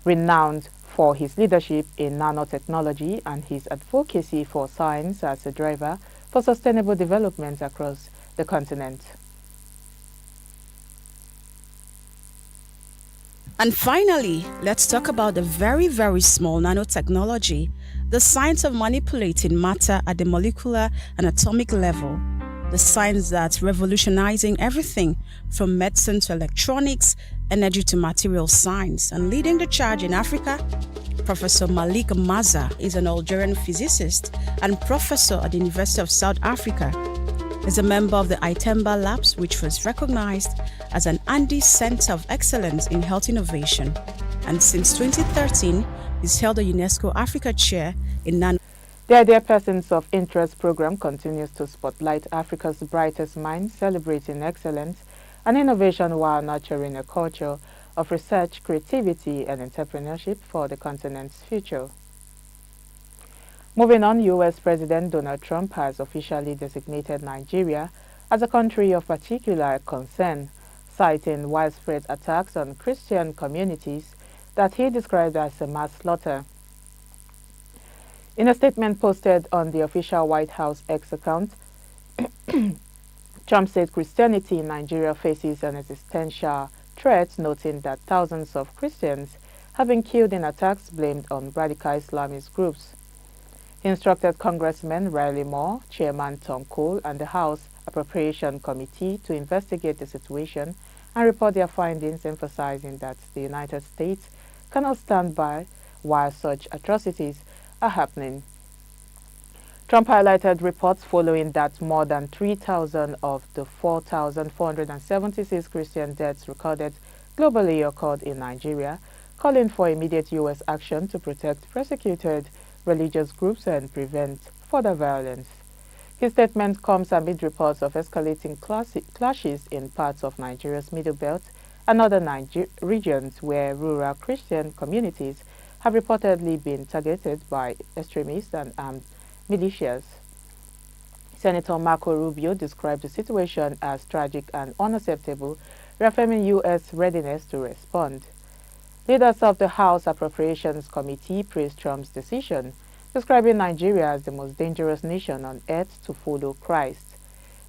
renowned for his leadership in nanotechnology and his advocacy for science as a driver for sustainable development across the continent. And finally, let's talk about the very, very small nanotechnology, the science of manipulating matter at the molecular and atomic level, the science that's revolutionizing everything from medicine to electronics, energy to material science. And leading the charge in Africa, Professor Malik Maza is an Algerian physicist and professor at the University of South Africa. He's a member of the Itemba Labs, which was recognized as an Andes Center of Excellence in Health Innovation. And since 2013, he's held a UNESCO Africa Chair in nano. The Idea Persons of Interest program continues to spotlight Africa's brightest minds, celebrating excellence and innovation while nurturing a culture of research, creativity, and entrepreneurship for the continent's future. Moving on, U.S. President Donald Trump has officially designated Nigeria as a country of particular concern, citing widespread attacks on Christian communities that he described as a mass slaughter. In a statement posted on the official White House X account, Trump said Christianity in Nigeria faces an existential threat, noting that thousands of Christians have been killed in attacks blamed on radical Islamist groups. He instructed Congressman Riley Moore, Chairman Tom Cole, and the House Appropriation Committee to investigate the situation and report their findings, emphasizing that the United States cannot stand by while such atrocities are happening. Trump highlighted reports following that more than 3,000 of the 4,476 Christian deaths recorded globally occurred in Nigeria, calling for immediate U.S. action to protect persecuted religious groups and prevent further violence. His statement comes amid reports of escalating clashes in parts of Nigeria's Middle Belt and other regions where rural Christian communities have reportedly been targeted by extremists and armed militias. Senator Marco Rubio described the situation as tragic and unacceptable, reaffirming U.S. readiness to respond. Leaders of the House Appropriations Committee praised Trump's decision, describing Nigeria as the most dangerous nation on earth to follow Christ.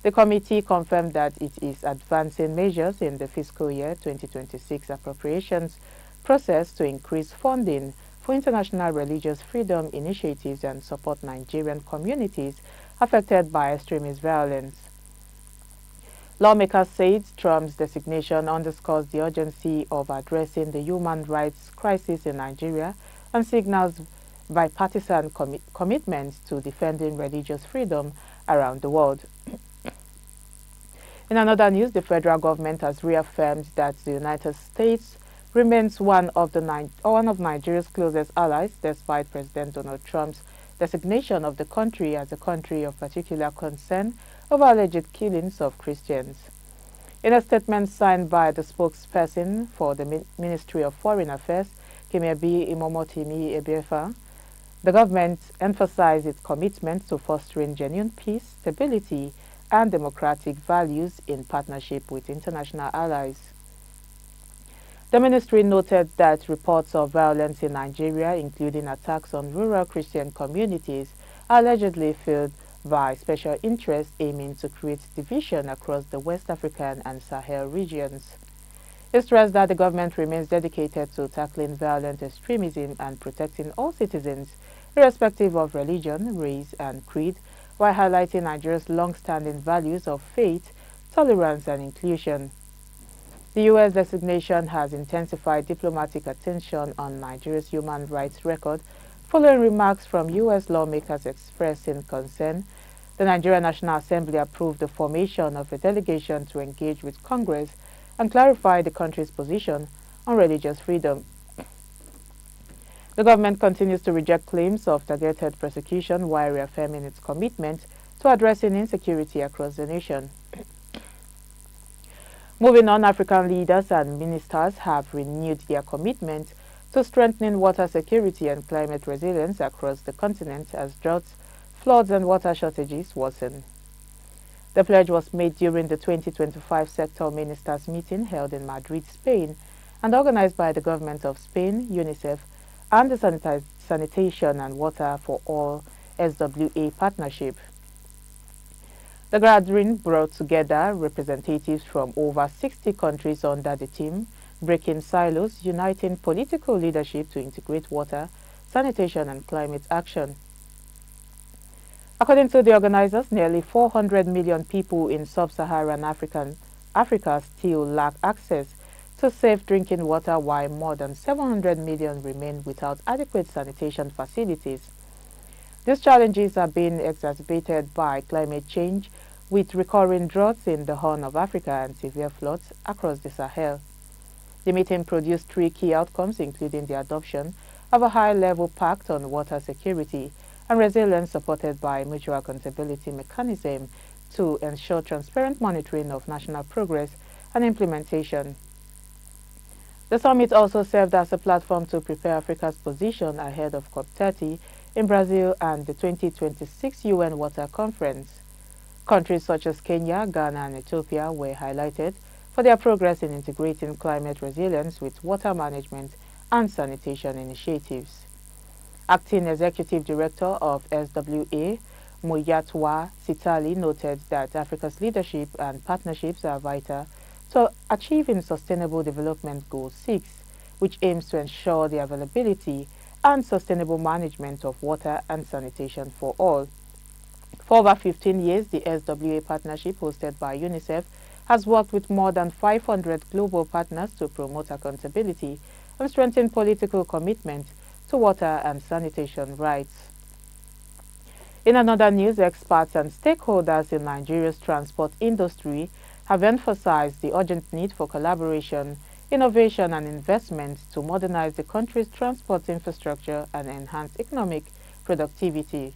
The committee confirmed that it is advancing measures in the fiscal year 2026 appropriations process to increase funding for international religious freedom initiatives and support Nigerian communities affected by extremist violence. Lawmakers said Trump's designation underscores the urgency of addressing the human rights crisis in Nigeria and signals bipartisan commitments to defending religious freedom around the world. In another news, the federal government has reaffirmed that the United States remains one of Nigeria's closest allies, despite President Donald Trump's designation of the country as a country of particular concern over alleged killings of Christians. In a statement signed by the spokesperson for the Ministry of Foreign Affairs, KEBBI Imomotimi Ebiefa, the government emphasized its commitment to fostering genuine peace, stability, and democratic values in partnership with international allies. The ministry noted that reports of violence in Nigeria, including attacks on rural Christian communities, are allegedly fueled by special interests aiming to create division across the West African and Sahel regions. It stressed that the government remains dedicated to tackling violent extremism and protecting all citizens, irrespective of religion, race, and creed, while highlighting Nigeria's long-standing values of faith, tolerance, and inclusion. The U.S. designation has intensified diplomatic attention on Nigeria's human rights record following remarks from U.S. lawmakers expressing concern. The Nigerian National Assembly approved the formation of a delegation to engage with Congress and clarify the country's position on religious freedom. The government continues to reject claims of targeted persecution while reaffirming its commitment to addressing insecurity across the nation. Moving on, African leaders and ministers have renewed their commitment to strengthening water security and climate resilience across the continent as droughts, floods, and water shortages worsen. The pledge was made during the 2025 Sector Ministers meeting held in Madrid, Spain, and organized by the government of Spain, UNICEF, and the Sanitation and Water for All SWA partnership. The gathering brought together representatives from over 60 countries under the theme Breaking Silos, Uniting Political Leadership to Integrate Water, Sanitation and Climate Action. According to the organizers, nearly 400 million people in sub-Saharan Africa still lack access to safe drinking water, while more than 700 million remain without adequate sanitation facilities. These challenges are being exacerbated by climate change, with recurring droughts in the Horn of Africa and severe floods across the Sahel. The meeting produced 3 key outcomes, including the adoption of a high-level pact on water security and resilience supported by mutual accountability mechanism to ensure transparent monitoring of national progress and implementation. The summit also served as a platform to prepare Africa's position ahead of COP30 in Brazil and the 2026 UN Water Conference. Countries such as Kenya, Ghana, and Ethiopia were highlighted for their progress in integrating climate resilience with water management and sanitation initiatives. Acting Executive Director of SWA, Muyatwa Sitali, noted that Africa's leadership and partnerships are vital to achieving Sustainable Development Goal 6, which aims to ensure the availability and sustainable management of water and sanitation for all. For over 15 years, the SWA partnership, hosted by UNICEF, has worked with more than 500 global partners to promote accountability and strengthen political commitment to water and sanitation rights. In another news, experts and stakeholders in Nigeria's transport industry have emphasized the urgent need for collaboration, innovation and investment to modernize the country's transport infrastructure and enhance economic productivity.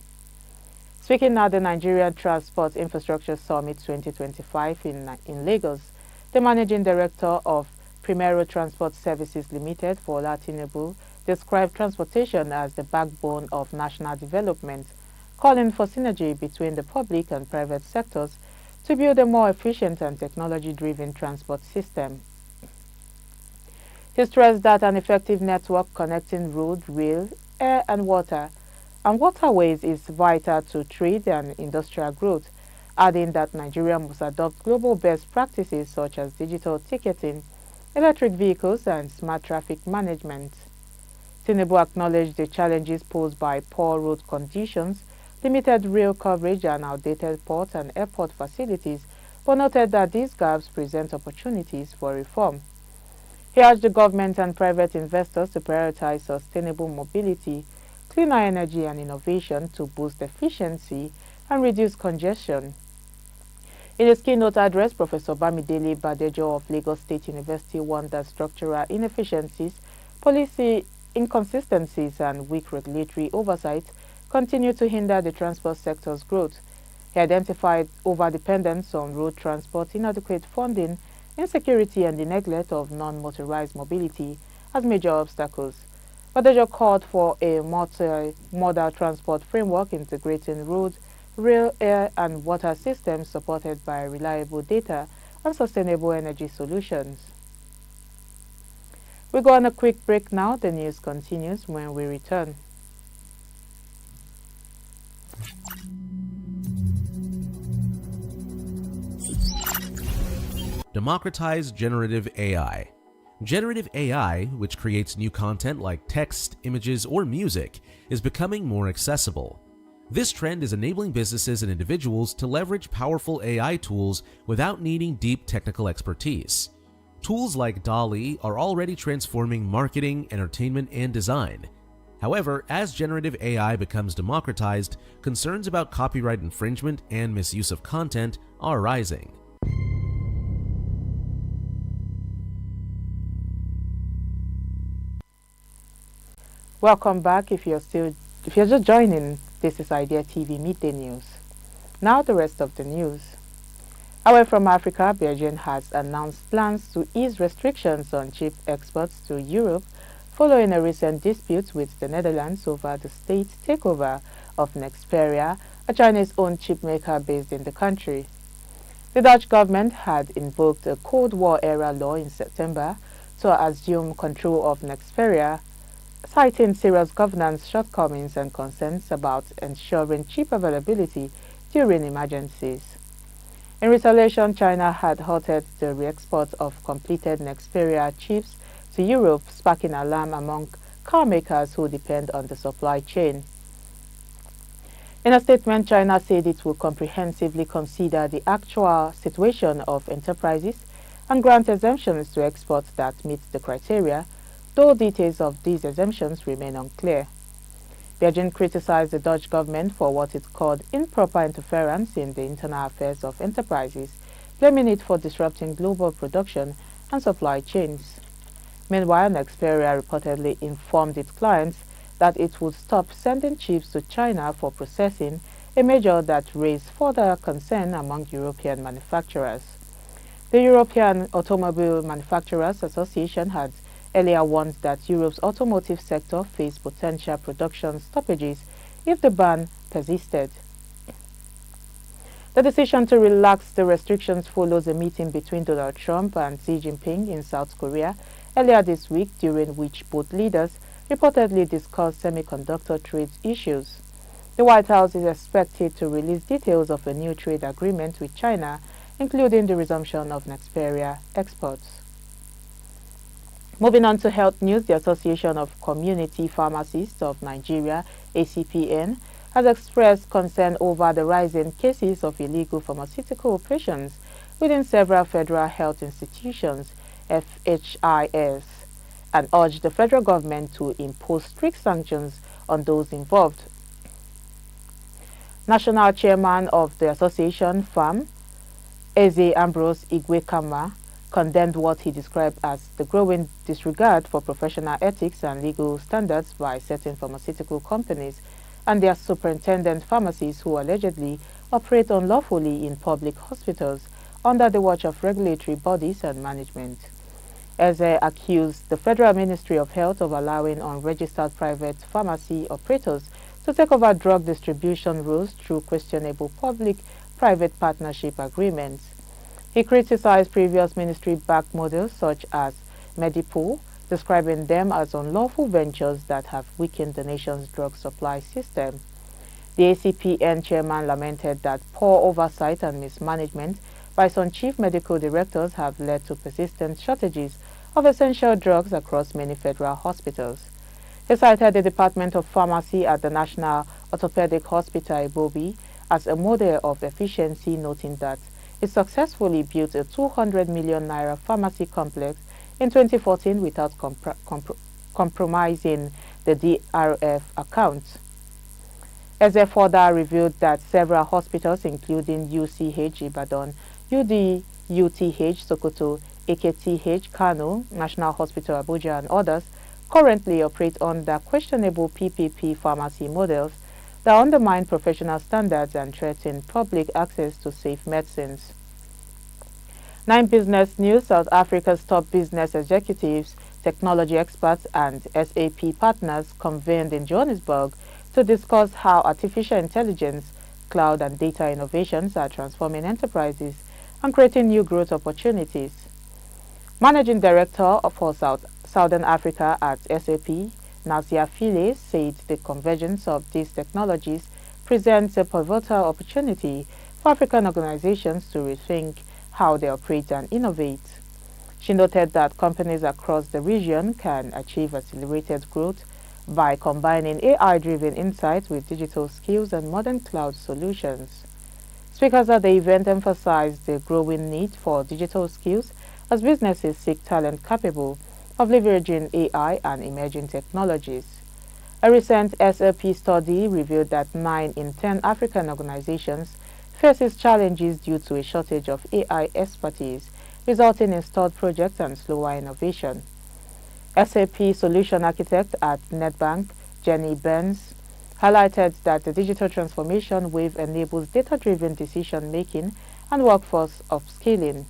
Speaking at the Nigerian Transport Infrastructure Summit 2025 in Lagos, the Managing Director of Primero Transport Services Limited, Fola Tinubu, described transportation as the backbone of national development, calling for synergy between the public and private sectors to build a more efficient and technology-driven transport system. He stressed that an effective network connecting road, rail, air and waterways is vital to trade and industrial growth, adding that Nigeria must adopt global best practices such as digital ticketing, electric vehicles and smart traffic management. Tinubu acknowledged the challenges posed by poor road conditions, limited rail coverage and outdated port and airport facilities, but noted that these gaps present opportunities for reform. He urged the government and private investors to prioritize sustainable mobility, cleaner energy and innovation to boost efficiency and reduce congestion. In his keynote address, Professor Bamidele Badejo of Lagos State University warned that structural inefficiencies, policy inconsistencies and weak regulatory oversight continue to hinder the transport sector's growth. He identified overdependence on road transport, inadequate funding, insecurity and the neglect of non-motorized mobility as major obstacles. Badejo called for a multi-modal transport framework integrating road, rail, air and water systems supported by reliable data and sustainable energy solutions. We go on a quick break now. The news continues when we return. Democratize generative AI. Generative AI, which creates new content like text, images, or music, is becoming more accessible. This trend is enabling businesses and individuals to leverage powerful AI tools without needing deep technical expertise. Tools like DALL-E are already transforming marketing, entertainment, and design. However, as generative AI becomes democratized, concerns about copyright infringement and misuse of content are rising. Welcome back. If you're just joining, this is Idea TV Midday News. Now the rest of the news. Away from Africa, Belgium has announced plans to ease restrictions on chip exports to Europe following a recent dispute with the Netherlands over the state takeover of Nexperia, a Chinese-owned chip maker based in the country. The Dutch government had invoked a Cold War-era law in September to assume control of Nexperia, citing serious governance shortcomings and concerns about ensuring chip availability during emergencies. In retaliation, China had halted the re-export of completed Nexperia chips to Europe, sparking alarm among car makers who depend on the supply chain. In a statement, China said it will comprehensively consider the actual situation of enterprises and grant exemptions to exports that meet the criteria, though details of these exemptions remain unclear. Beijing criticized the Dutch government for what it called improper interference in the internal affairs of enterprises, blaming it for disrupting global production and supply chains. Meanwhile, Nexperia reportedly informed its clients that it would stop sending chips to China for processing, a measure that raised further concern among European manufacturers. The European Automobile Manufacturers Association had earlier warned that Europe's automotive sector faced potential production stoppages if the ban persisted. The decision to relax the restrictions follows a meeting between Donald Trump and Xi Jinping in South Korea earlier this week, during which both leaders reportedly discussed semiconductor trade issues. The White House is expected to release details of a new trade agreement with China, including the resumption of Nexperia exports. Moving on to health news, the Association of Community Pharmacists of Nigeria, ACPN, has expressed concern over the rising cases of illegal pharmaceutical operations within several federal health institutions, FHIS, and urged the federal government to impose strict sanctions on those involved. National Chairman of the Association, FAM, Eze Ambrose Igwekama, condemned what he described as the growing disregard for professional ethics and legal standards by certain pharmaceutical companies and their superintendent pharmacies who allegedly operate unlawfully in public hospitals under the watch of regulatory bodies and management. Eze accused the Federal Ministry of Health of allowing unregistered private pharmacy operators to take over drug distribution rules through questionable public-private partnership agreements. He criticized previous ministry-backed models such as MIDDAY, describing them as unlawful ventures that have weakened the nation's drug supply system. The ACPN chairman lamented that poor oversight and mismanagement by some chief medical directors have led to persistent shortages of essential drugs across many federal hospitals. He cited the Department of Pharmacy at the National Orthopedic Hospital Ibobi as a model of efficiency, noting that it successfully built a 200 million naira pharmacy complex in 2014 without compromising the DRF account. Eze further revealed that several hospitals, including UCH Ibadan, UTH Sokoto, AKTH Kano, National Hospital Abuja, and others, currently operate under questionable PPP pharmacy models that undermine professional standards and threaten public access to safe medicines. 9 Business News: South Africa's top business executives, technology experts, and SAP partners convened in Johannesburg to discuss how artificial intelligence, cloud, and data innovations are transforming enterprises and creating new growth opportunities. Managing Director for Southern Africa at SAP, Nazia File, said the convergence of these technologies presents a pivotal opportunity for African organizations to rethink how they operate and innovate. She noted that companies across the region can achieve accelerated growth by combining AI-driven insights with digital skills and modern cloud solutions. Speakers at the event emphasized the growing need for digital skills as businesses seek talent capable of leveraging AI and emerging technologies. A recent SAP study revealed that 9 in 10 African organizations faces challenges due to a shortage of AI expertise, resulting in stalled projects and slower innovation. SAP Solution Architect at Nedbank, Jenny Burns, highlighted that the digital transformation wave enables data-driven decision-making and workforce upskilling.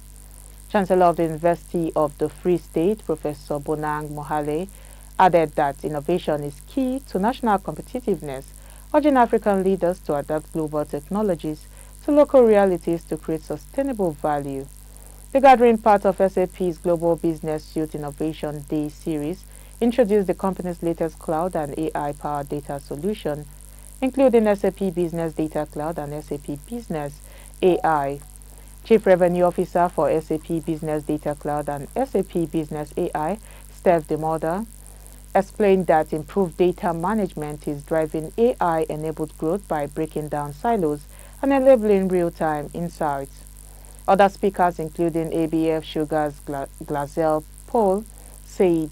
Chancellor of the University of the Free State, Professor Bonang Mohale, added that innovation is key to national competitiveness, urging African leaders to adapt global technologies to local realities to create sustainable value. The gathering, part of SAP's Global Business Youth Innovation Day series, introduced the company's latest cloud and AI-powered data solution, including SAP Business Data Cloud and SAP Business AI. Chief Revenue Officer for SAP Business Data Cloud and SAP Business AI, Steph Demoda, explained that improved data management is driving AI-enabled growth by breaking down silos and enabling real-time insights. Other speakers, including ABF Sugar's Glazel Paul, said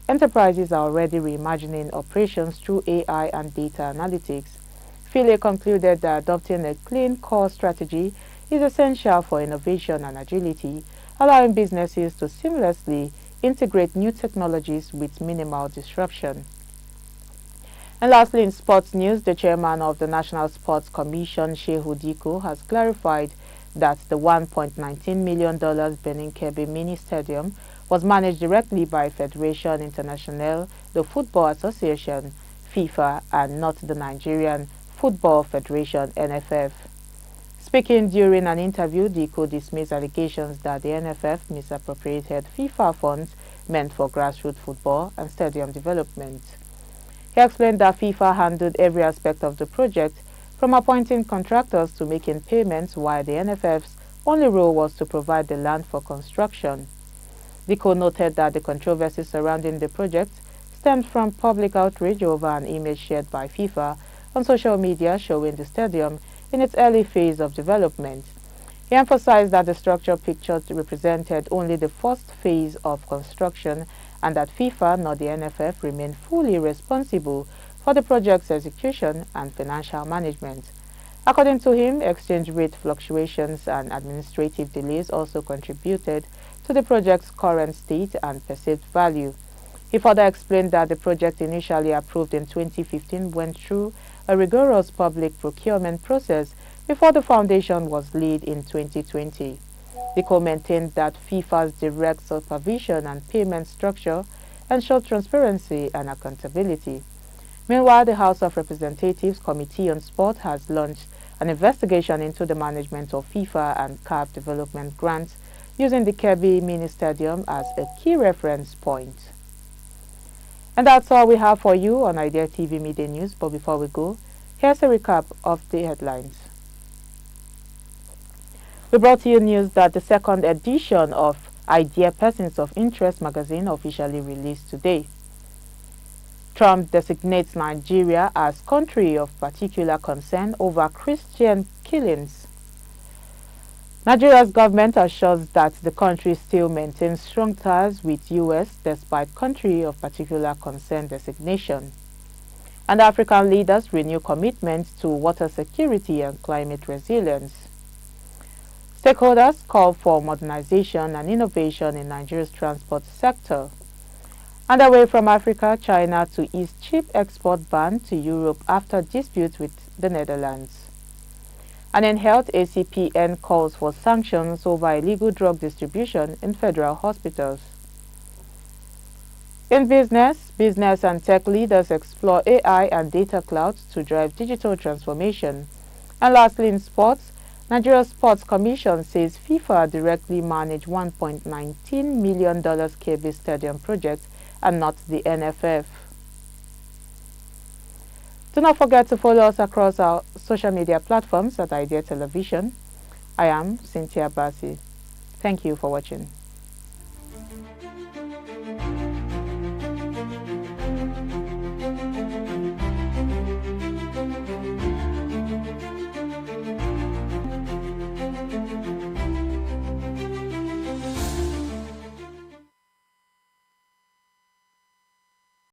enterprises are already reimagining operations through AI and data analytics. Philae concluded that adopting a clean core strategy is essential for innovation and agility, allowing businesses to seamlessly integrate new technologies with minimal disruption. And lastly, in sports news, the chairman of the National Sports Commission, Shehu Diko, has clarified that the $1.19 million Benin KEBBI mini stadium was managed directly by Federation Internationale de Football Association, FIFA, and not the Nigerian Football Federation, NFF. Speaking during an interview, Diko dismissed allegations that the NFF misappropriated FIFA funds meant for grassroots football and stadium development. He explained that FIFA handled every aspect of the project, from appointing contractors to making payments, while the NFF's only role was to provide the land for construction. Diko noted that the controversy surrounding the project stemmed from public outrage over an image shared by FIFA on social media showing the stadium in its early phase of development. He emphasized that the structure pictured represented only the first phase of construction and that FIFA, not the NFF, remained fully responsible for the project's execution and financial management. According to him, exchange rate fluctuations and administrative delays also contributed to the project's current state and perceived value. He further explained that the project, initially approved in 2015, went through a rigorous public procurement process before the foundation was laid in 2020. Diko maintained that FIFA's direct supervision and payment structure ensured transparency and accountability. Meanwhile, the House of Representatives Committee on Sport has launched an investigation into the management of FIFA and CAF development grants, using the KEBBI mini stadium as a key reference point. And that's all we have for you on Idea TV Midday News. But before we go, here's a recap of the headlines. We brought to you news that the second edition of Idea Persons of Interest magazine officially released today. Trump designates Nigeria as country of particular concern over Christian killings. Nigeria's government assures that the country still maintains strong ties with U.S. despite country of particular concern designation. And African leaders renew commitments to water security and climate resilience. Stakeholders call for modernization and innovation in Nigeria's transport sector. And away from Africa, China to ease chip export ban to Europe after dispute with the Netherlands. And in health, ACPN calls for sanctions over illegal drug distribution in federal hospitals. In business and tech leaders explore AI and data clouds to drive digital transformation. And lastly, in sports, Nigeria's Sports Commission says FIFA directly managed $1.19 million KEBBI Stadium project and not the NFF. Do not forget to follow us across our social media platforms at Idea Television. I am Cynthia Bassi. Thank you for watching.